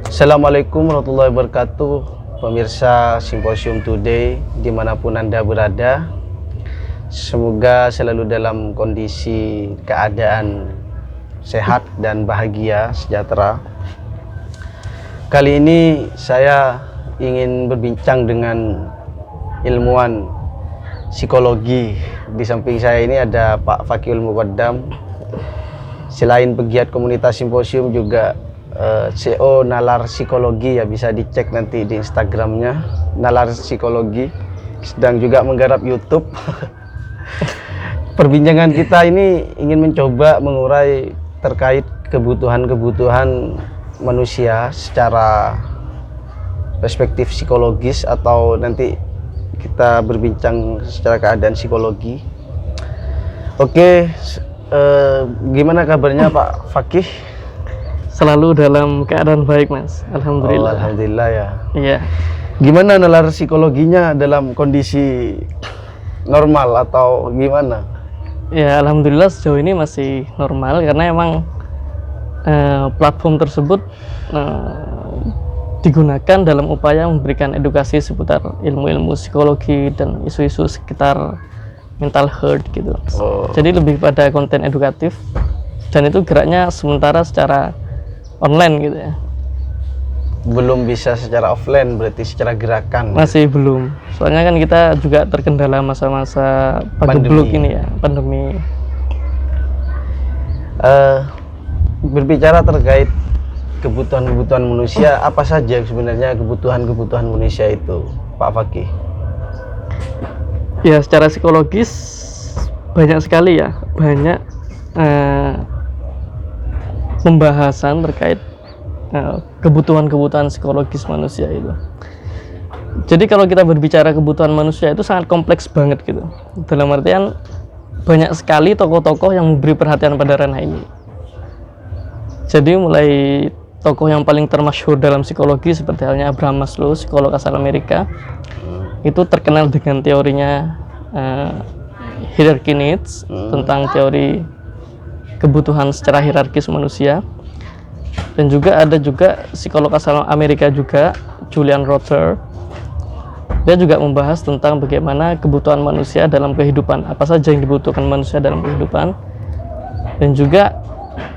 Assalamualaikum warahmatullahi wabarakatuh, pemirsa Simposium Today dimanapun Anda berada. Semoga selalu dalam kondisi keadaan sehat dan bahagia, sejahtera. Kali ini saya ingin berbincang dengan ilmuwan psikologi. Di samping saya ini ada Pak Fakihul Muqaddam. Selain pegiat komunitas Simposium juga CEO Nalar Psikologi, ya bisa dicek nanti di Instagramnya Nalar Psikologi. Sedang juga menggarap YouTube. Perbincangan kita ini ingin mencoba mengurai terkait kebutuhan-kebutuhan manusia secara perspektif psikologis, atau nanti kita berbincang secara keadaan psikologi. Oke, gimana kabarnya Pak Fakih? Selalu dalam keadaan baik, Mas. Alhamdulillah. Oh, alhamdulillah ya. Iya. Gimana nalar psikologinya dalam kondisi normal atau gimana? Ya, alhamdulillah sejauh ini masih normal karena emang platform tersebut digunakan dalam upaya memberikan edukasi seputar ilmu-ilmu psikologi dan isu-isu sekitar mental health gitu. Oh. Jadi lebih pada konten edukatif, dan itu geraknya sementara secara online gitu ya. Belum bisa secara offline, berarti secara gerakan. Masih belum. Soalnya kan kita juga terkendala masa-masa pagebluk ini ya, pandemi. Berbicara terkait kebutuhan-kebutuhan manusia, apa saja sebenarnya kebutuhan-kebutuhan manusia itu, Pak Fakih? Ya, secara psikologis banyak sekali ya, banyak pembahasan terkait kebutuhan-kebutuhan psikologis manusia itu. Jadi kalau kita berbicara kebutuhan manusia itu sangat kompleks banget gitu. Dalam artian banyak sekali tokoh-tokoh yang memberi perhatian pada ranah ini. Jadi mulai tokoh yang paling termasyhur dalam psikologi seperti halnya Abraham Maslow, psikolog asal Amerika, itu terkenal dengan teorinya hierarchy needs, tentang teori kebutuhan secara hierarkis manusia. Dan juga ada psikolog asal Amerika juga, Julian Rother. Dia juga membahas tentang bagaimana kebutuhan manusia dalam kehidupan, apa saja yang dibutuhkan manusia dalam kehidupan. Dan juga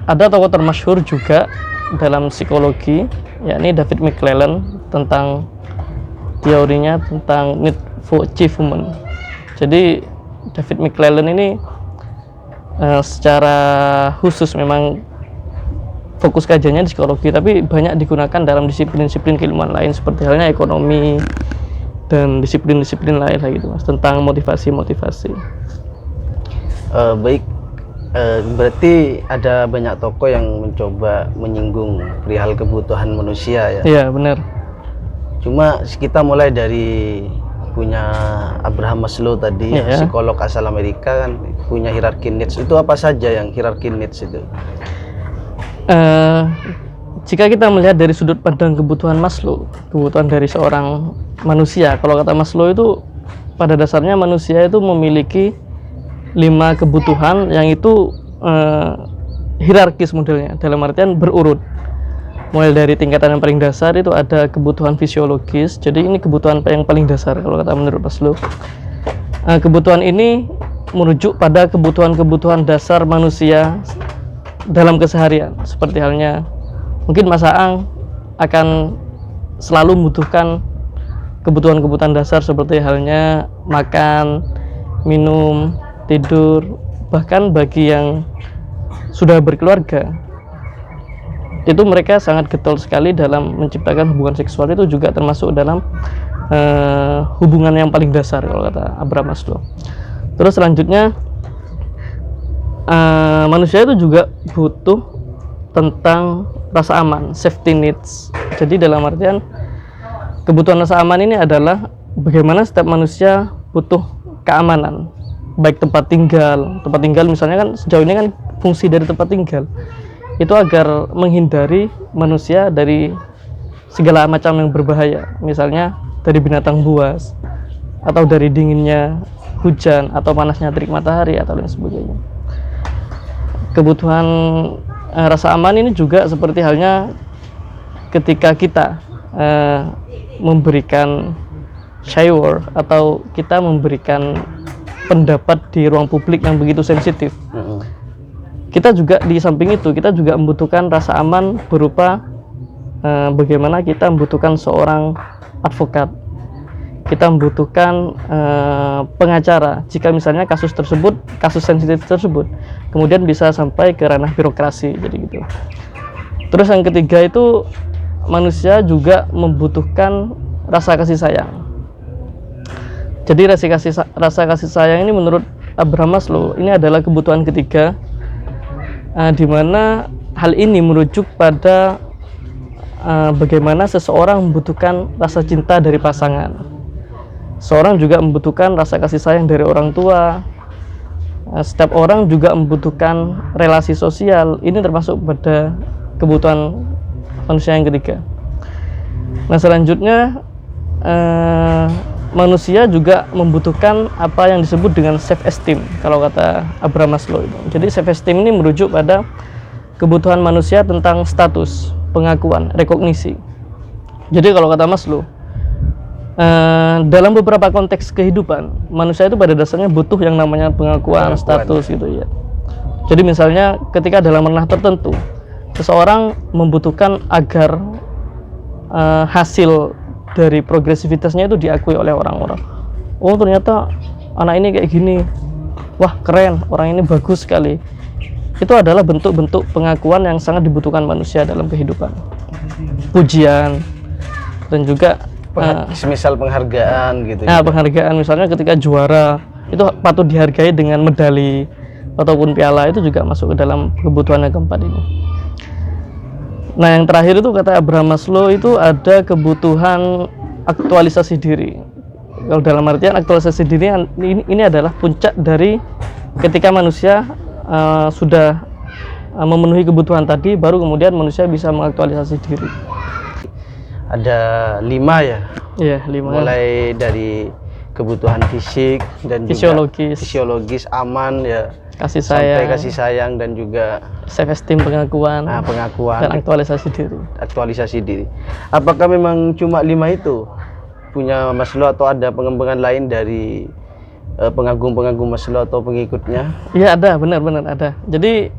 ada tokoh termasyhur juga dalam psikologi, yakni David McClelland, tentang teorinya tentang need for achievement. Jadi David McClelland ini secara khusus memang fokus kajiannya di psikologi, tapi banyak digunakan dalam disiplin-disiplin keilmuan lain seperti halnya ekonomi dan disiplin-disiplin lain lah gitu, Mas, tentang motivasi-motivasi. Baik, berarti ada banyak tokoh yang mencoba menyinggung perihal kebutuhan manusia ya? Iya, benar. Cuma kita mulai dari punya Abraham Maslow tadi, ya, psikolog asal Amerika kan punya hierarchy needs. Itu apa saja yang hierarchy needs itu? Jika kita melihat dari sudut pandang kebutuhan Maslow, kebutuhan dari seorang manusia, kalau kata Maslow itu pada dasarnya manusia itu memiliki 5 kebutuhan yang itu hierarkis modelnya, dalam artian berurut. Mulai dari tingkatan yang paling dasar itu ada kebutuhan fisiologis. Jadi ini kebutuhan yang paling dasar kalau kata menurut Maslow. Kebutuhan ini merujuk pada kebutuhan-kebutuhan dasar manusia dalam keseharian, seperti halnya mungkin Mas Aang akan selalu membutuhkan kebutuhan-kebutuhan dasar seperti halnya makan, minum, tidur. Bahkan bagi yang sudah berkeluarga, itu mereka sangat getol sekali dalam menciptakan hubungan seksual, itu juga termasuk dalam hubungan yang paling dasar kalau kata Abraham Maslow. Terus selanjutnya manusia itu juga butuh tentang rasa aman, safety needs. Jadi dalam artian kebutuhan rasa aman ini adalah bagaimana setiap manusia butuh keamanan, baik tempat tinggal misalnya kan sejauh ini kan fungsi dari tempat tinggal itu agar menghindari manusia dari segala macam yang berbahaya, misalnya dari binatang buas, atau dari dinginnya hujan, atau panasnya terik matahari, atau lain sebagainya. Kebutuhan rasa aman ini juga seperti halnya ketika kita memberikan shower atau kita memberikan pendapat di ruang publik yang begitu sensitif. Kita juga di samping itu kita juga membutuhkan rasa aman berupa bagaimana kita membutuhkan seorang advokat, kita membutuhkan pengacara jika misalnya kasus sensitif tersebut kemudian bisa sampai ke ranah birokrasi, jadi gitu. Terus yang ketiga itu manusia juga membutuhkan rasa kasih sayang. Jadi rasa kasih sayang ini menurut Abraham Maslow ini adalah kebutuhan ketiga, di mana hal ini merujuk pada bagaimana seseorang membutuhkan rasa cinta dari pasangan. Seorang juga membutuhkan rasa kasih sayang dari orang tua. Setiap orang juga membutuhkan relasi sosial. Ini termasuk pada kebutuhan manusia yang ketiga. Nah, selanjutnya manusia juga membutuhkan apa yang disebut dengan self esteem kalau kata Abraham Maslow itu. Jadi self esteem ini merujuk pada kebutuhan manusia tentang status, pengakuan, rekognisi. Jadi kalau kata Maslow, dalam beberapa konteks kehidupan manusia itu pada dasarnya butuh yang namanya pengakuan, status gitu ya. Jadi misalnya ketika dalam ranah tertentu seseorang membutuhkan agar hasil dari progresivitasnya itu diakui oleh orang-orang. Oh, ternyata anak ini kayak gini, wah keren, orang ini bagus sekali. Itu adalah bentuk-bentuk pengakuan yang sangat dibutuhkan manusia dalam kehidupan. Pujian dan juga semisal penghargaan gitu. Nah, penghargaan misalnya ketika juara itu patut dihargai dengan medali ataupun piala, itu juga masuk ke dalam kebutuhan yang keempat ini. Nah, yang terakhir itu kata Abraham Maslow itu ada kebutuhan aktualisasi diri. Kalau dalam artian aktualisasi diri ini adalah puncak dari ketika manusia sudah memenuhi kebutuhan tadi, baru kemudian manusia bisa mengaktualisasi diri. Ada 5 ya? Iya, 5. Mulai dari kebutuhan fisik dan fisiologis, aman ya, kasih sayang, sampai kasih sayang dan juga self esteem, pengakuan dan aktualisasi diri. Apakah memang cuma 5 itu punya Maslow atau ada pengembangan lain dari pengagum-pengagum Maslow atau pengikutnya? Iya, ada, benar-benar ada. Jadi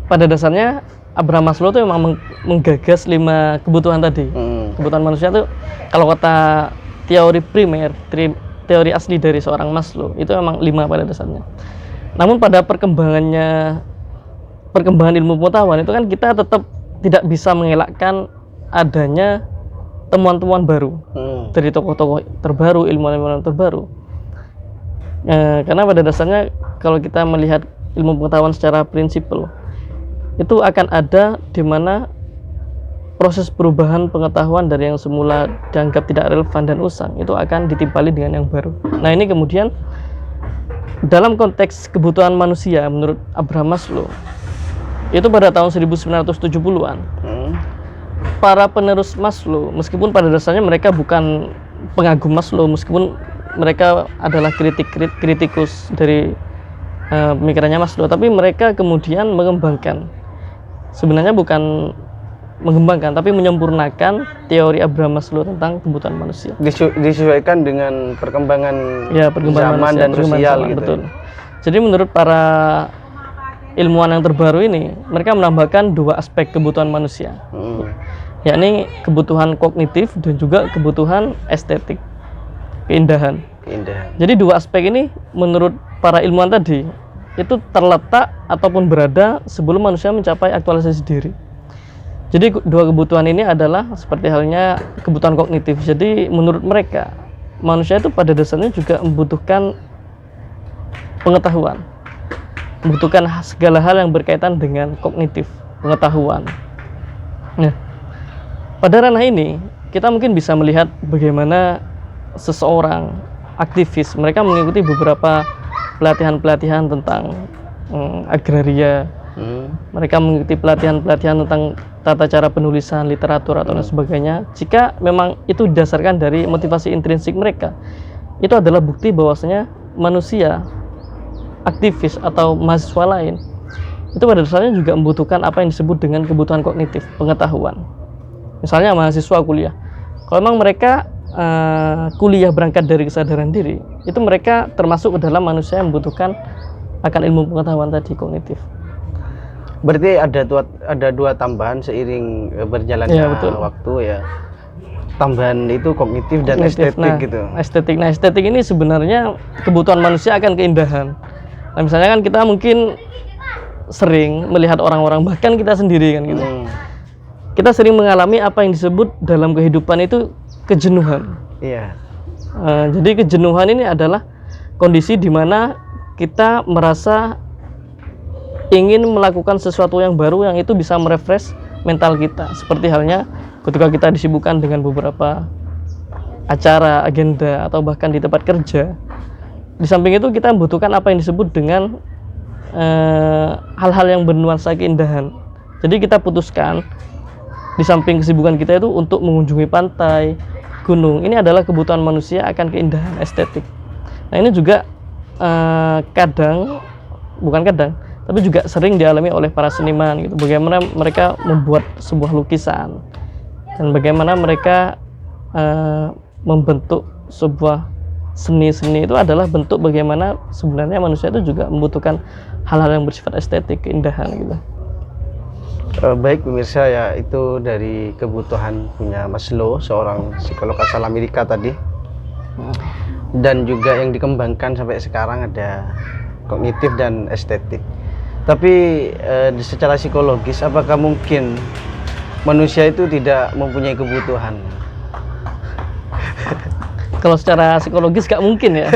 pada dasarnya Abraham Maslow itu memang menggagas 5 kebutuhan tadi. Kebutuhan manusia itu kalau kata teori primer, teori asli dari seorang Maslow itu memang 5 pada dasarnya. Namun pada perkembangan ilmu pengetahuan itu kan kita tetap tidak bisa mengelakkan adanya temuan-temuan baru dari tokoh-tokoh terbaru, ilmuwan-ilmuwan terbaru. Karena pada dasarnya kalau kita melihat ilmu pengetahuan secara prinsipal, itu akan ada di mana proses perubahan pengetahuan dari yang semula dianggap tidak relevan dan usang itu akan ditimpali dengan yang baru. Nah, ini kemudian dalam konteks kebutuhan manusia menurut Abraham Maslow itu pada tahun 1970-an para penerus Maslow, meskipun pada dasarnya mereka bukan pengagum Maslow, meskipun mereka adalah kritikus dari pemikirannya Maslow, tapi mereka kemudian sebenarnya bukan mengembangkan tapi menyempurnakan teori Abraham Maslow tentang kebutuhan manusia, disesuaikan dengan perkembangan zaman manusia, dan sosial gitu. Betul. Jadi menurut para ilmuwan yang terbaru ini, mereka menambahkan 2 aspek kebutuhan manusia, yakni kebutuhan kognitif dan juga kebutuhan estetik, keindahan. Jadi 2 aspek ini menurut para ilmuwan tadi itu terletak ataupun berada sebelum manusia mencapai aktualisasi diri. Jadi 2 kebutuhan ini adalah seperti halnya kebutuhan kognitif. Jadi menurut mereka manusia itu pada dasarnya juga membutuhkan pengetahuan, membutuhkan segala hal yang berkaitan dengan kognitif, pengetahuan. Nah, pada ranah ini kita mungkin bisa melihat bagaimana seseorang aktivis mereka mengikuti beberapa pelatihan-pelatihan tentang agraria. Mereka mengikuti pelatihan-pelatihan tentang tata cara penulisan, literatur atau lain sebagainya. Jika memang itu didasarkan dari motivasi intrinsik mereka, itu adalah bukti bahwasanya manusia aktivis atau mahasiswa lain itu pada dasarnya juga membutuhkan apa yang disebut dengan kebutuhan kognitif, pengetahuan. Misalnya mahasiswa kuliah, kalau memang mereka kuliah berangkat dari kesadaran diri, itu mereka termasuk ke dalam manusia yang membutuhkan akan ilmu pengetahuan tadi, kognitif. Berarti ada dua tambahan seiring berjalannya Ya, betul. waktu ya. Tambahan itu kognitif dan Kognitif. estetik Nah, gitu. estetik. Nah, estetik ini sebenarnya kebutuhan manusia akan keindahan. Nah, misalnya kan kita mungkin sering melihat orang-orang, bahkan kita sendiri kan gitu. Kita sering mengalami apa yang disebut dalam kehidupan itu kejenuhan. Iya. Jadi kejenuhan ini adalah kondisi di mana kita merasa ingin melakukan sesuatu yang baru yang itu bisa merefresh mental kita. Seperti halnya ketika kita disibukkan dengan beberapa acara, agenda, atau bahkan di tempat kerja. Di samping itu kita membutuhkan apa yang disebut dengan hal-hal yang bernuansa keindahan. Jadi kita putuskan di samping kesibukan kita itu untuk mengunjungi pantai, gunung. Ini adalah kebutuhan manusia akan keindahan estetik. Nah, ini juga bukan kadang, tapi juga sering dialami oleh para seniman gitu. Bagaimana mereka membuat sebuah lukisan dan bagaimana mereka membentuk sebuah seni itu adalah bentuk bagaimana sebenarnya manusia itu juga membutuhkan hal-hal yang bersifat estetik, keindahan gitu. Baik pemirsa, ya itu dari kebutuhan punya Maslow, seorang psikolog asal Amerika tadi. Dan juga yang dikembangkan sampai sekarang ada kognitif dan estetik. Tapi secara psikologis, apakah mungkin manusia itu tidak mempunyai kebutuhan? Kalau secara psikologis gak mungkin ya.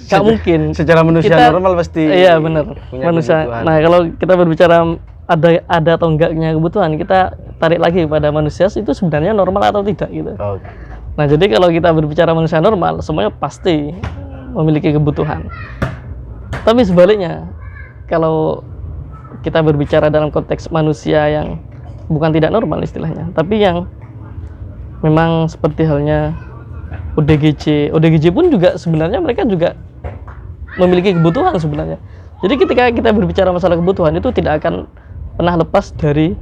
Gak mungkin. Secara manusia normal pasti. Iya benar. Manusia. Kebutuhan. Nah, kalau kita berbicara ada atau enggaknya kebutuhan, kita tarik lagi pada manusia itu sebenarnya normal atau tidak gitu. Okay. Nah, jadi kalau kita berbicara manusia normal, semuanya pasti memiliki kebutuhan. Tapi sebaliknya, kalau kita berbicara dalam konteks manusia yang bukan tidak normal istilahnya, tapi yang memang seperti halnya ODGJ pun juga sebenarnya mereka juga memiliki kebutuhan sebenarnya. Jadi ketika kita berbicara masalah kebutuhan itu tidak akan pernah lepas dari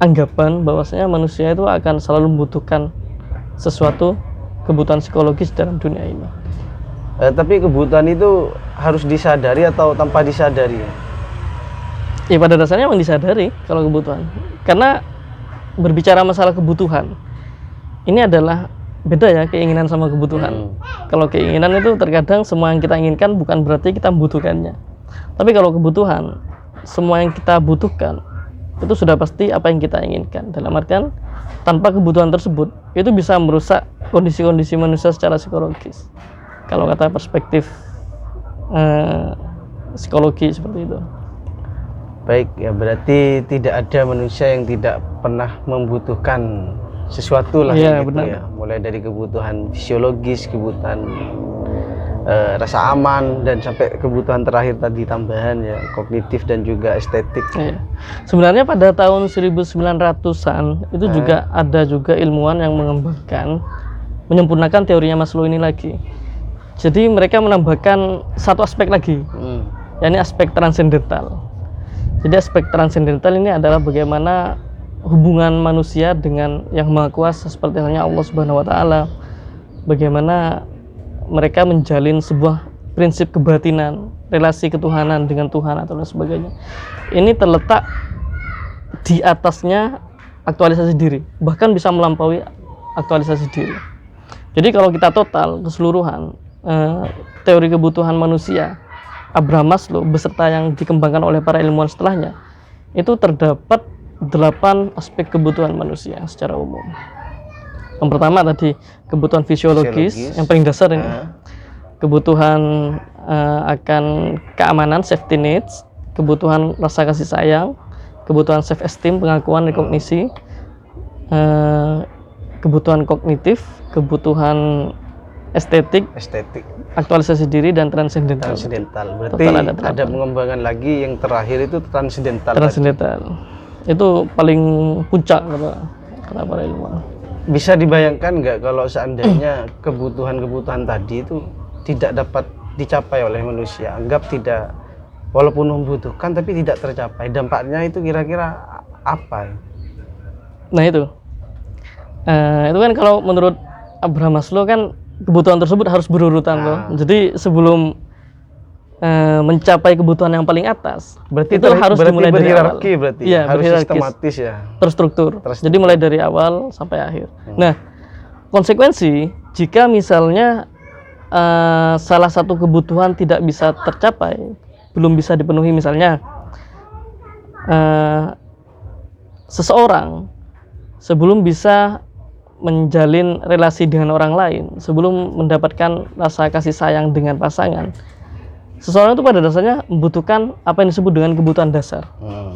anggapan bahwasanya manusia itu akan selalu membutuhkan sesuatu kebutuhan psikologis dalam dunia ini. Tapi kebutuhan itu harus disadari atau tanpa disadari? Ya pada dasarnya memang disadari kalau kebutuhan. Karena berbicara masalah kebutuhan, ini adalah beda ya keinginan sama kebutuhan. Kalau keinginan itu terkadang semua yang kita inginkan bukan berarti kita membutuhkannya. Tapi kalau kebutuhan, semua yang kita butuhkan itu sudah pasti apa yang kita inginkan. Dalam artian tanpa kebutuhan tersebut itu bisa merusak kondisi-kondisi manusia secara psikologis. Kalau kata perspektif psikologi seperti itu. Baik, ya berarti tidak ada manusia yang tidak pernah membutuhkan sesuatu lah gitu benar. Ya. Mulai dari kebutuhan fisiologis, kebutuhan rasa aman, dan sampai kebutuhan terakhir tadi tambahan ya kognitif dan juga estetik. Iya. Sebenarnya pada tahun 1900-an itu juga ada juga ilmuwan yang mengembangkan menyempurnakan teorinya Maslow ini lagi. Jadi mereka menambahkan satu aspek lagi, yakni aspek transendental. Jadi aspek transendental ini adalah bagaimana hubungan manusia dengan yang Maha Kuasa seperti halnya Allah Subhanahu wa taala. Bagaimana mereka menjalin sebuah prinsip kebatinan, relasi ketuhanan dengan Tuhan atau lain sebagainya. Ini terletak di atasnya aktualisasi diri, bahkan bisa melampaui aktualisasi diri. Jadi kalau kita total keseluruhan teori kebutuhan manusia Abraham Maslow beserta yang dikembangkan oleh para ilmuwan setelahnya, itu terdapat 8 aspek kebutuhan manusia secara umum. Yang pertama tadi kebutuhan fisiologis, yang paling dasar ini. Kebutuhan akan keamanan, safety needs, kebutuhan rasa kasih sayang, kebutuhan self esteem, pengakuan, rekognisi, kebutuhan kognitif, kebutuhan estetik, aktualisasi diri, dan transendental. Berarti ada pengembangan lagi yang terakhir itu transendental. Itu paling puncak kata para ilmuwan. Bisa dibayangkan nggak kalau seandainya kebutuhan-kebutuhan tadi itu tidak dapat dicapai oleh manusia, anggap tidak walaupun membutuhkan tapi tidak tercapai, dampaknya itu kira-kira apa? Nah itu kan kalau menurut Abraham Maslow kan kebutuhan tersebut harus berurutan loh. Jadi sebelum mencapai kebutuhan yang paling atas, Berarti itu harus dimulai dari awal. Berarti Iya, harus berhierarkis, sistematis ya, terstruktur. Jadi mulai dari awal sampai akhir. Nah, konsekuensi jika misalnya salah satu kebutuhan tidak bisa tercapai, belum bisa dipenuhi, misalnya seseorang sebelum bisa menjalin relasi dengan orang lain, sebelum mendapatkan rasa kasih sayang dengan pasangan, seseorang itu pada dasarnya membutuhkan apa yang disebut dengan kebutuhan dasar.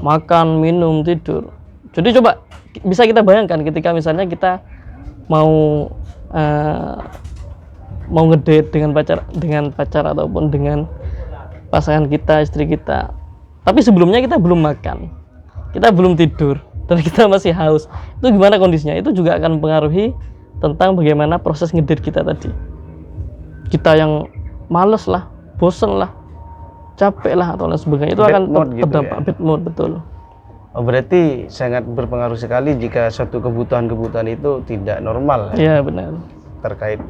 Makan, minum, tidur. Jadi coba bisa kita bayangkan ketika misalnya kita mau ngedate dengan pacar ataupun dengan pasangan kita, istri kita. Tapi sebelumnya kita belum makan, kita belum tidur, dan kita masih haus. Itu gimana kondisinya? Itu juga akan mempengaruhi tentang bagaimana proses ngedate kita tadi. Kita yang males lah, bosen lah, capek lah, atau lain sebagainya, itu akan berdampak bad mood, betul. Oh, berarti sangat berpengaruh sekali jika suatu kebutuhan itu tidak normal ya? Iya, benar. Terkait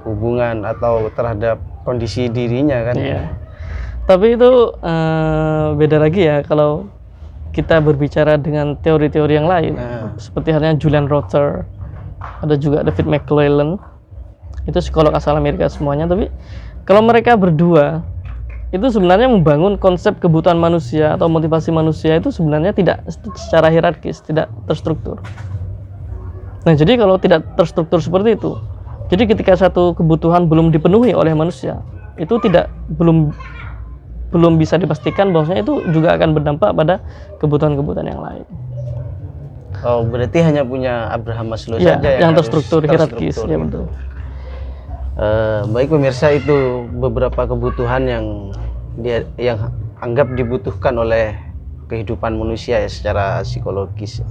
hubungan atau terhadap kondisi dirinya kan? Iya. Tapi itu beda lagi ya kalau kita berbicara dengan teori-teori yang lain. Seperti halnya Julian Rother, ada juga David McClelland, itu psikolog asal Amerika semuanya. Tapi kalau mereka berdua itu sebenarnya membangun konsep kebutuhan manusia atau motivasi manusia itu sebenarnya tidak secara hierarkis, tidak terstruktur. Nah, jadi kalau tidak terstruktur seperti itu, jadi ketika satu kebutuhan belum dipenuhi oleh manusia, itu belum bisa dipastikan bahwasanya itu juga akan berdampak pada kebutuhan-kebutuhan yang lain. Oh, berarti hanya punya Abraham Maslow ya, saja yang terstruktur, hierarkis, ya betul. Baik pemirsa, itu beberapa kebutuhan yang anggap dibutuhkan oleh kehidupan manusia ya secara psikologis.